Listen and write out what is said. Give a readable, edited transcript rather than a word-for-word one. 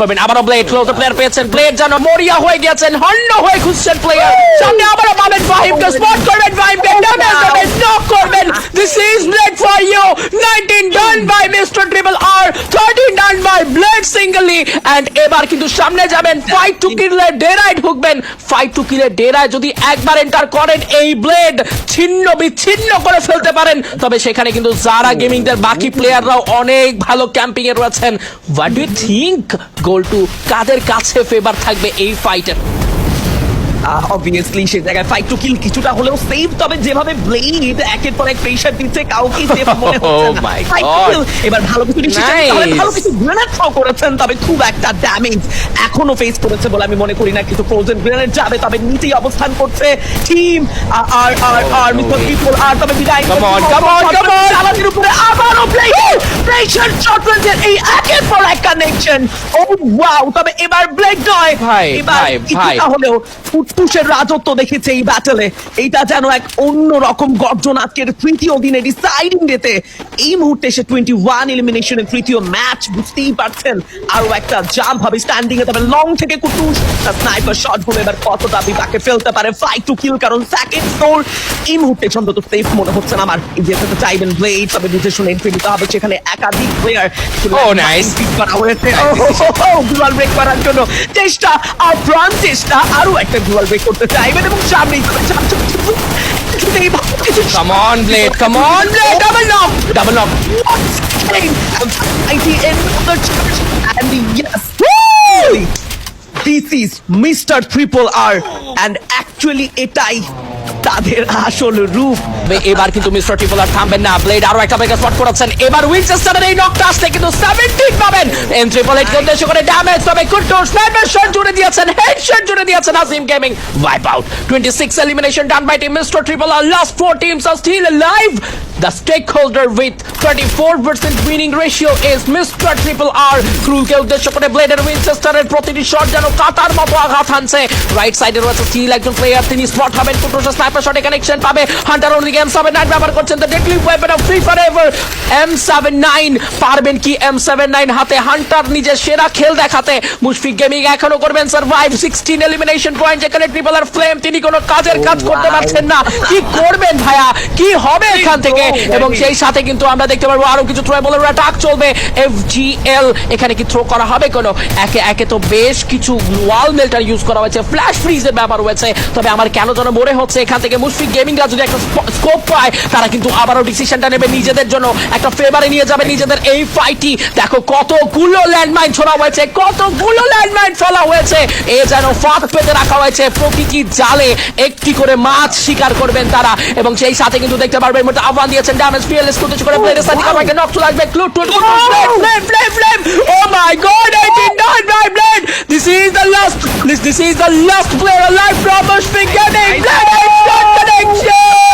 করবেন আবারও blade closure player পেয়েছেন ব্লেড যেন মরিয়া হয়ে গেছেন হন্য হয়ে খুঁজছেন প্লেয়ার সামনে আবারও পাবেন ফাহিমকে স্পট করবেন ফাহিমকে ড্যামেজ দেবেন নক করবেন this is blade for you 19 done by mister triple R 13 done by blade singly and এবার কিন্তু সামনে যাবেন ফাইট টু কিলে ডেরায় ঢুকবেন ফাইট টু কিলে ডেরায় যদি একবার এন্টার করেন এই ব্লেড ছিন্ন বিচ্ছিন্ন করে ফেলতে পারেন তবে সেখানে কিন্তু যারা গেমিং দের বাকি প্লেয়াররাও অনেক ভালো ক্যাম্পিং এ রয়েছেন what do you think goal to কাদের কাছে ফেভার থাকবে এই ফাইটের অবভিয়াসলি সেই জায়গায় ফাইট টু কিল কিছুটা হলেও সেভ তবে যেভাবে ব্লেড একের পর এক প্রেসার দিচ্ছে কাউকে সেভ মনে হচ্ছে না my Fight to God. kill, এবার ভালো কিছু ডিসিশন Nice. ভালো কিছু গ্রেনেড থ্রো করেছেন তবে খুব একটা ড্যামেজ এখনো ফেস করেছে বলে আমি মনে করি না কিছু ফ্রোজেন গ্রেনেড যাবে তবে নিচেই অবস্থান করছে টিম আর মিস্টার পিপল আর তবে বিদায় Come on, come on, come on. চালানোর উপরে আবারও প্রেসার শট রেঞ্জের এই একের পর এক কানেকশন ও ওয়াও তবে এবার ব্লেড নয় ভাই, এবার ভাই, কিছুটা হলেও ফুটফুসের রাজত্ব দেখেছে এই ব্যাটলে এইটা যেন এক অন্য রকম গর্জন আজকের তৃতীয় দিনে ডিসাইডিং ডেতে এই মুহূর্তে এসে 21 এলিমিনেশনের তৃতীয় ম্যাচ বুঝতেই পারছেন আরো একটা জাম্প হবে স্ট্যান্ডিং এ তবে লং থেকে কুটুস স্নাইপার শট গুলো এবার কতটা বিপাকে ফেলতে পারে ফাইট টু কিল কারণ সেকেন্ড স্কোর এই মুহূর্তে অন্তত সেফ মনে হচ্ছে না আমার যেতে চাইবেন ব্লেড তবে বুঝে শুনে এন্ট্রি নিতে হবে সেখানে একাধিক প্লেয়ার Oh, nice. করা হয়েছে গ্লোবাল ব্রেক করার জন্য চেষ্টা আর প্রাণ চেষ্টা আরো একটা গ্লোবাল ব্রেক করতে চাইবেন এবং সামনেই Come on, Blade. Come on, Blade. Double knock. Double knock. And yes, this is Mr. Triple R and actually এটাই তাদের আসল রূপ এবার কিন্তু মিস্টার ট্রিপল আর থামবেন না ব্লেড আরো একটা ব্রেক স্পট করেছেন এবার উইনচেস্টারের এই নকটা আসলে কিন্তু 17 পাবেন এন ট্রিপল এইট কে উদ্দেশ্য করে ড্যামেজ তবে কুটুর স্নাইপার শট জুড়ে দিয়েছেন হেডশট জুড়ে দিয়েছেন Azim gaming wipe out 26 elimination done by team Mr. Triple R last 4 teams are still alive the stakeholder with 34% winning ratio is Mr. Triple R ক্রুল কে উদ্দেশ্য করে ব্লেডের উইনচেস্টারের প্রতিটি শট যেন কাটার মতো আঘাত হানছে রাইট সাইডে রয়েছে স্টিল একজন প্লেয়ার তিনি স্পট হবেন কুটুর স্নাইপার শটে কানেকশন পাবে হান্টার অনলি M79 ব্যবহার করছেন the deadly weapon of free forever M79 পারবেন কি M79 হাতে হান্টার নিজের সেরা খেল দেখাতে মুশফিক গেমিং এখনো করবেন সারভাইভ 16 এলিমিনেশন পয়েন্ট যেখানে ট্রিপল আর ফ্লেম তিনি কোনো কাজের কাজ করতে পারছেন না কি করবেন ভাইয়া কি হবে এখান থেকে এবং সেই সাথে কিন্তু আমরা দেখতে পারবো আরো কিছু থ্রোবলের অ্যাটাক চলবে FGL এখানে কি থ্রো করা হবে কোনো একে একে তো বেশ কিছু ওয়াল মেল্টার ইউজ করা হয়েছে ফ্ল্যাশ ফ্রিজের ব্যবহার হয়েছে তবে আমার কেন যেন মনে হচ্ছে এখান থেকে মুশফিক গেমিংরা যদি একটা স্কোপ পায় তারা কিন্তু আবারও ডিসিশনটা নেবে নিজেদের জন্য একটা ফেভারে নিয়ে যাবে নিজেদের এই ফাইটই দেখো কতগুলো ল্যান্ডমাইন ছোড়া হয়েছে কতগুলো ল্যান্ডমাইন ফেলা হয়েছে এ যেন ফাঁক পেতে রাখা হয়েছে প্রকৃতির জালে একটি করে মাছ শিকার করবেন তারা এবং সেই সাথে কিন্তু দেখতে পারবেন মতো আহ্বান দিয়েছেন ড্যামেজ ফিয়ারলেস করতে করে প্লেয়ারের সাথে আমাকে নক চলে আসবে clue to flame oh my god 89 by blade this is the last player alive from Mushfiq Gaming Blade shot connection